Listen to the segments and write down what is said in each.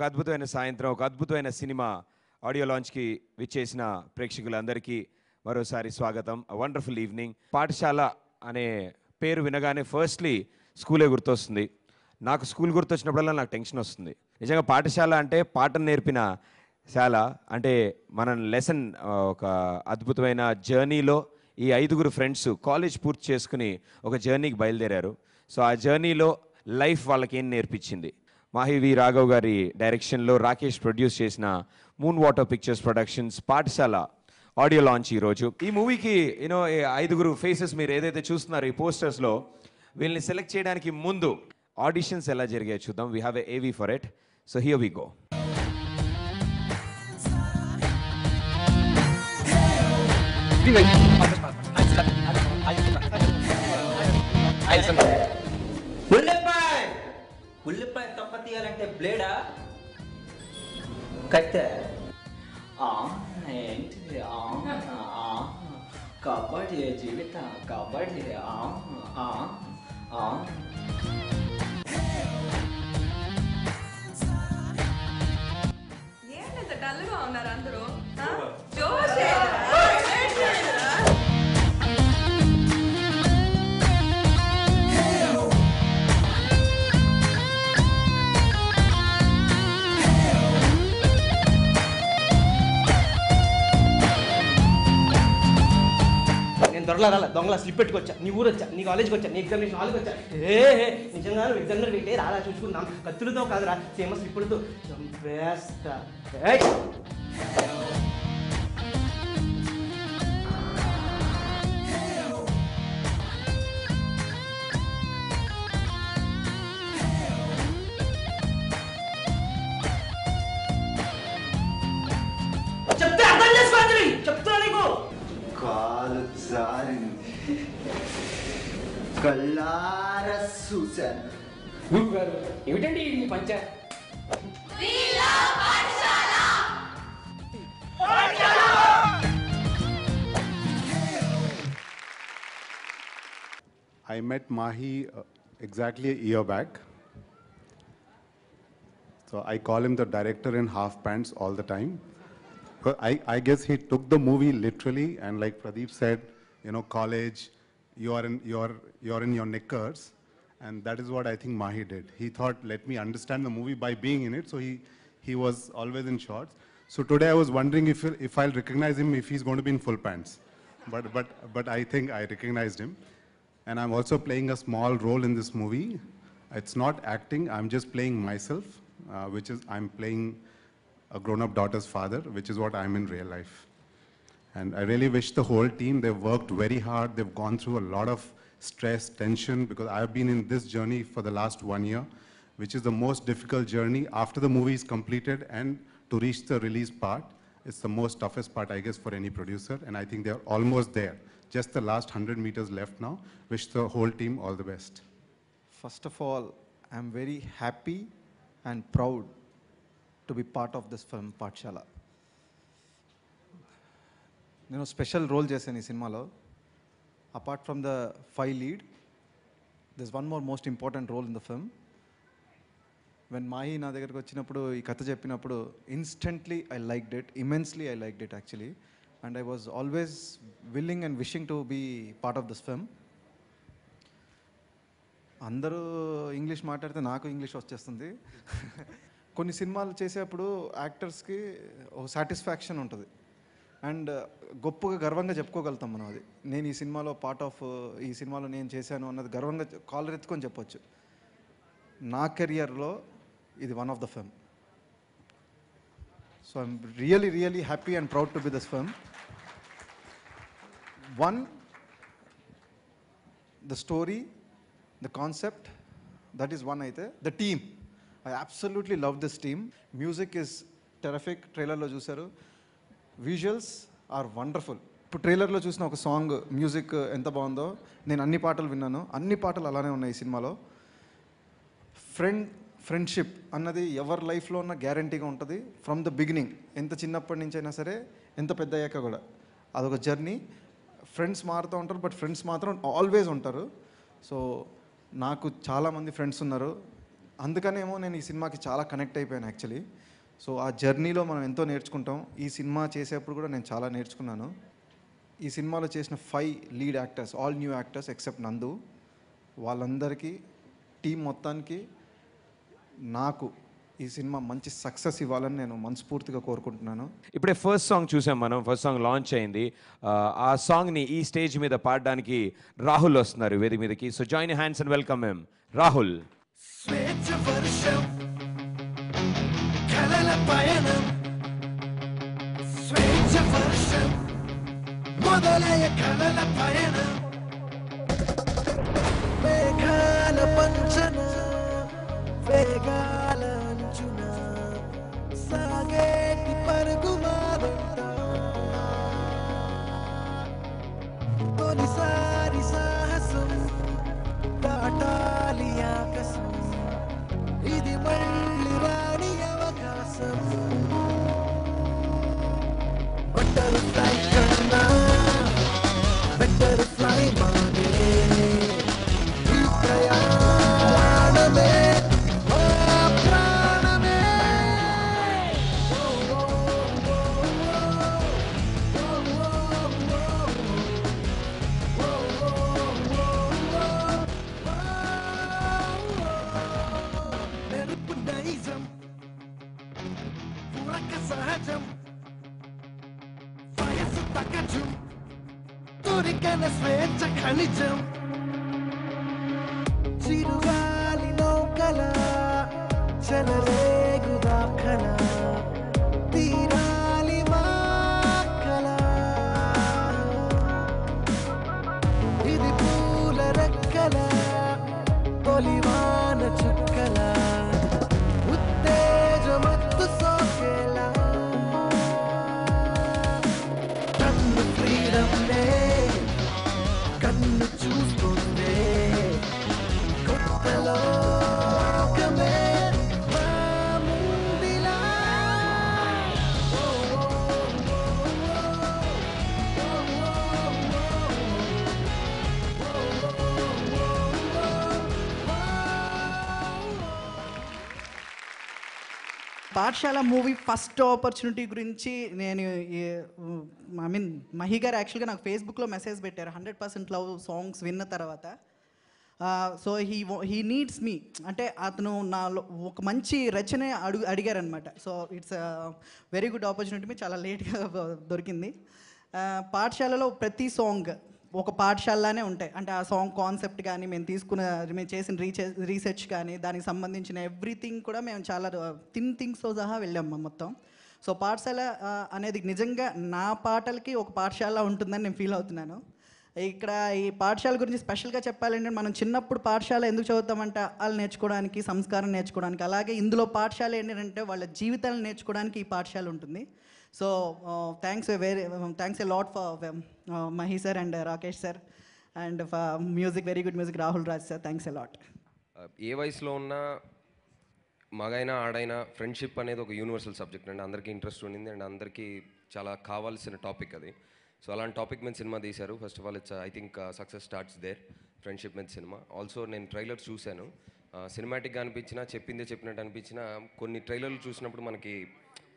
ఒక అద్భుతమైన సాయంత్రం, ఒక అద్భుతమైన సినిమా ఆడియో లాంచ్కి విచ్చేసిన ప్రేక్షకులందరికీ మరోసారి స్వాగతం. Wonderful evening. పాఠశాల అనే పేరు వినగానే ఫస్ట్లీ స్కూలే గుర్తొస్తుంది. నాకు స్కూల్ గుర్తొచ్చినప్పుడల్లా నాకు టెన్షన్ వస్తుంది. నిజంగా పాఠశాల అంటే పాఠం నేర్పిన శాల. అంటే మన లెసన్ ఒక అద్భుతమైన జర్నీలో ఈ 5 ఫ్రెండ్స్ కాలేజ్ పూర్తి చేసుకుని ఒక జర్నీకి బయలుదేరారు. సో ఆ జర్నీలో లైఫ్ వాళ్ళకి ఏం నేర్పించింది. మాహి వి రాఘవ్ గారి డైరెక్షన్లో రాకేష్ ప్రొడ్యూస్ చేసిన మూన్ వాటర్ పిక్చర్స్ ప్రొడక్షన్స్ పాఠశాల ఆడియో లాంచ్ ఈరోజు. ఈ మూవీకి 5 ఫేసెస్ మీరు ఏదైతే చూస్తున్నారో ఈ పోస్టర్స్లో, వీళ్ళని సెలెక్ట్ చేయడానికి ముందు ఆడిషన్స్ ఎలా జరిగాయో చూద్దాం. We have a AV for it. So here we go. ఉల్లిపాయ తొక్క తీయాలంటే బ్లేడా కట్టె ఏంటి కబడ్డీ జీవితం కబడ్డీ ఏంటంత డల్గా ఉన్నారు అందరూ? దొరలా రాలా దొంగలా స్లిప్ పెట్టుకొచ్చా, నీ ఊరు వచ్చా, నీ కాలేజ్కి వచ్చా, నీ ఎగ్జామినేషన్ హాల్కి వచ్చా. నిజంగా నువ్వు ఎగ్జామినర్ పెట్టే రాలా చూసుకుందాం. కత్తులతో కాదురా, సేమ స్లిప్పులతో చంపేస్తా. చెప్తే అర్థం చేసుకోవాలి. చెప్తున్నా నీకు కాలు జారింది, కళ్ళార చూశాను. గురువు గారు ఏమిటండి ఈ పంచ? I met Mahi exactly a year back. So I call him the director in half pants all the time. I guess he took the movie literally, and like Pradeep said, college, you're in your knickers, and that is what I think Mahi did. He thought, let me understand the movie by being in it, so he was always in shorts. So today I was wondering if I'll recognize him if he's going to be in full pants, but I think I recognized him, and I'm also playing a small role in this movie. It's not acting; I'm just playing myself, which is I'm playing a grown-up daughter's father, which is what I'm in real life. And I really wish the whole team, they've worked very hard. They've gone through a lot of stress, tension, because I've been in this journey for the last 1 year, which is the most difficult journey after the movie is completed and to reach the release part. It's the most toughest part, I guess, for any producer. And I think they're almost there. Just the last 100 meters left now. Wish the whole team all the best. First of all, I'm very happy and proud to be part of this film, Pathshala. నేను special role చేశాను ఈ సినిమాలో. Apart from the 5 lead, there's one more most important role in the film. When Mahi నా దగ్గరికి వచ్చినప్పుడు ఈ కథ చెప్పినప్పుడు instantly I liked it, immensely I liked it actually, and I was always willing and wishing to be part of this film. అందరూ English మాట్లాడితే నాకు English వచ్చేస్తుంది. కొన్ని సినిమాలు చేసేప్పుడు యాక్టర్స్కి ఒక సాటిస్ఫాక్షన్ ఉంటుంది, అండ్ గొప్పగా గర్వంగా చెప్పుకోగలుగుతాం మనం. అది నేను ఈ సినిమాలో పార్ట్ ఆఫ్, ఈ సినిమాలో నేను చేశాను అన్నది గర్వంగా కాలర్ ఎత్తుకొని చెప్పొచ్చు. నా కెరియర్లో ఇది one of the film. So I'm really happy and proud to be this film. One, the story, the concept, that is one అయితే. The team, I absolutely love this team. Music is terrific. ట్రైలర్లో చూసారు. Visuals are wonderful. ఇప్పుడు ట్రైలర్లో చూసిన ఒక song music ఎంత బాగుందో, నేను అన్ని పాటలు విన్నాను, అన్ని పాటలు అలానే ఉన్నాయి ఈ సినిమాలో. ఫ్రెండ్షిప్ అన్నది ఎవరి లైఫ్లో ఉన్న గ్యారంటీగా ఉంటుంది ఫ్రమ్ ద బిగినింగ్. ఎంత చిన్నప్పటి నుంచి అయినా సరే, ఎంత పెద్ద అయ్యాక కూడా అదొక జర్నీ. ఫ్రెండ్స్ మారుతూ ఉంటారు, బట్ ఫ్రెండ్స్ మాత్రం ఆల్వేస్ ఉంటారు. సో నాకు చాలామంది ఫ్రెండ్స్ ఉన్నారు. అందుకనేమో నేను ఈ సినిమాకి చాలా కనెక్ట్ అయిపోయాను యాక్చువల్లీ. సో ఆ జర్నీలో మనం ఎంతో నేర్చుకుంటాం. ఈ సినిమా చేసేప్పుడు కూడా నేను చాలా నేర్చుకున్నాను. ఈ సినిమాలో చేసిన 5 lead actors, all new actors except నందు, వాళ్ళందరికీ టీం మొత్తానికి నాకు ఈ సినిమా మంచి సక్సెస్ ఇవ్వాలని నేను మనస్ఫూర్తిగా కోరుకుంటున్నాను. ఇప్పుడే ఫస్ట్ సాంగ్ చూసాం మనం, ఫస్ట్ సాంగ్ లాంచ్ అయింది. ఆ సాంగ్ని ఈ స్టేజ్ మీద పాడడానికి రాహుల్ వస్తున్నారు వేదిక మీదకి. So join hands and welcome him. Rahul. స్వేచ్ఛ వర్షం కలల పయనం, స్వేచ్ఛ వర్షం మొదలయ్య కలల పయనం, మేఘాల పంచన వేగాల అంచున సాగేటి పరుగు మాదంట, తొలిసారి సాహసం దాటాలి ఆకాశం, ఇది మళ్ళీ రాని అవకాశం, బటర్ఫ్లై కన్నా బటర్ఫ్లై మానే ఈ ప్రయాణమే మా ప్రాణమే. మెరుపు నైజం పురక సహజం, వయసు తగ్గజం తొరికన స్వేచ్ఛ ఖనిజం, చిరుగాలి నౌకల చెలరేగు దాఖల తీరాలి మా కల, ఇది పూల రెక్కల తొలివాన చుక్కల ఉత్తేజమత్తు సోకేలా, కన్ను ఫ్రీడమ్నే కన్ను చూస్తుందే, కొత్త లోకమే మా ముందిలా. పాఠశాల మూవీ ఫస్ట్ ఆపర్చునిటీ గురించి నేను ఐ మీన్ మహి గారు యాక్చువల్గా నాకు ఫేస్బుక్లో మెసేజ్ పెట్టారు 100% లవ్ సాంగ్స్ విన్న తర్వాత. సో హీ నీడ్స్ మీ అంటే అతను నాలో ఒక మంచి రచన అడిగారనమాట. So it's very good opportunity, మీ చాలా లేట్గా దొరికింది. పాఠశాలలో ప్రతి సాంగ్ ఒక పాఠశాలలానే ఉంటాయి. అంటే ఆ సాంగ్ కాన్సెప్ట్ కానీ మేము చేసిన రీసెర్చ్ కానీ దానికి సంబంధించిన ఎవ్రీథింగ్ కూడా మేము చాలా థింగ్స్తో సహా వెళ్ళాము మొత్తం. సో పాఠశాల అనేది నిజంగా నా పాటలకి ఒక పాఠశాల ఉంటుందని నేను ఫీల్ అవుతున్నాను. ఇక్కడ ఈ పాఠశాల గురించి స్పెషల్గా చెప్పాలంటే మనం చిన్నప్పుడు పాఠశాల ఎందుకు చదువుతామంటే వాళ్ళు నేర్చుకోవడానికి, సంస్కారం నేర్చుకోవడానికి. అలాగే ఇందులో పాఠశాల ఏంటంటే వాళ్ళ జీవితాలను నేర్చుకోవడానికి ఈ పాఠశాల ఉంటుంది. So thanks a lot for Mahi sir and Rakesh sir and for music, very good music Rahul Raj sir, thanks a lot. ఏ వయసులో ఉన్నా మగైనా ఆడైనా ఫ్రెండ్షిప్ అనేది ఒక యూనివర్సల్ సబ్జెక్ట్ అండి. అందరికీ ఇంట్రెస్ట్ ఉండింది అండ్ అందరికీ చాలా కావాల్సిన టాపిక్ అది. సో అలాంటి టాపిక్ మీద సినిమా తీశారు. First of all it's I think success starts there, friendship మీద సినిమా. ఆల్సో నేను ట్రైలర్ చూశాను, సినిమాటిక్గా అనిపించినా చెప్పిందే చెప్పినట్టు అనిపించినా కొన్ని ట్రైలర్లు చూసినప్పుడు మనకి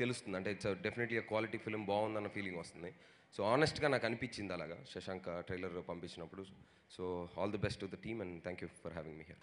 తెలుస్తుంది, అంటే ఇట్స్ డెఫినెట్లీ క్వాలిటీ ఫిలిం, బాగుందన్న ఫీలింగ్ వస్తుంది. సో ఆనెస్ట్గా నాకు అనిపించింది అలాగా శశాంక్ ట్రైలర్ పంపించినప్పుడు. So all the best to the team and thank you for having me here.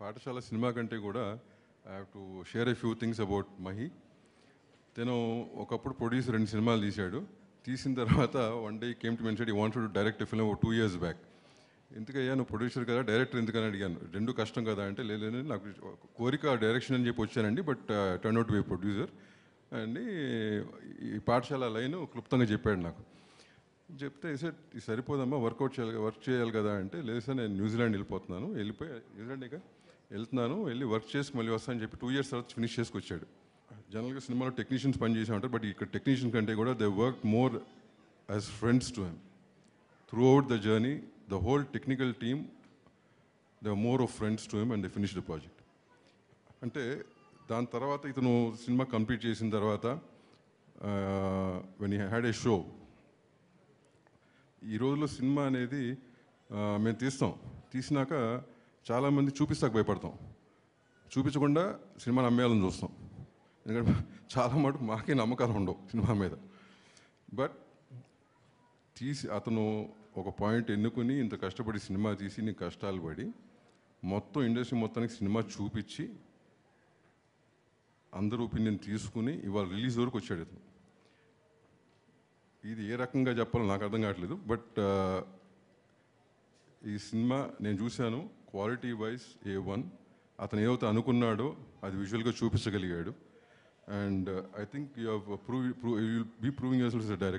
Paathashala cinema కంటే కూడా I have to share a few things about Mahi. తను ఒకప్పుడు ప్రొడ్యూసర్ 2 సినిమాలు తీశాడు. తీసిన తర్వాత one day came to mention he wanted to direct a film 2 years back. ఎందుకయ్యా నువ్వు ప్రొడ్యూసర్ కదా, డైరెక్టర్ ఎందుకని అడిగాను. 2 కష్టం కదా అంటే, లేదు నాకు కోరిక డైరెక్షన్ అని చెప్పి వచ్చానండి, but turn out to be producer అండి. ఈ పాఠశాల లైన్ క్లుప్తంగా చెప్పాడు నాకు. చెప్తే సార్ ఇది సరిపోదమ్మా, వర్క్ చేయాలి కదా అంటే, లేదు సార్ నేను న్యూజిలాండ్ వెళ్ళిపోతున్నాను, న్యూజిలాండ్ ఇక వెళ్తున్నాను, వెళ్ళి వర్క్ చేసుకు మళ్ళీ వస్తానని చెప్పి 2 years తర్వాత ఫినిష్ చేసుకొచ్చాడు. జనరల్గా సినిమాలో టెక్నీషియన్స్ పని చేసే ఉంటారు, బట్ ఇక్కడ టెక్నీషియన్ కంటే కూడా they work more as friends to him through out the journey. The whole technical team they more of friends to him and they finish the project. అంటే దాని తర్వాత ఇతను సినిమా కంప్లీట్ చేసిన తర్వాత when he had a show, ఈ రోజుల్లో cinema అనేది మేము తీసినాక చాలామంది చూపిస్తాక భయపడతాం, చూపించకుండా సినిమాని అమ్మేయాలని చూస్తాం. ఎందుకంటే చాలా మటుకు మాకే నమ్మకాలు ఉండవు సినిమా మీద. బట్ అతను ఒక పాయింట్ ఎన్నుకుని ఇంత కష్టపడి సినిమా తీసి నీ కష్టాలు పడి మొత్తం ఇండస్ట్రీ మొత్తానికి సినిమా చూపించి అందరూ ఒపీనియన్ తీసుకుని ఇవాళ రిలీజ్ వరకు వచ్చాడు అతను. ఇది ఏ రకంగా చెప్పాలో నాకు అర్థం కావట్లేదు. బట్ ఈ సినిమా నేను చూశాను, క్వాలిటీ వైజ్ A1. అతను ఏవైతే అనుకున్నాడో అది విజువల్గా చూపించగలిగాడు. And I think you will be proving yourself as a director.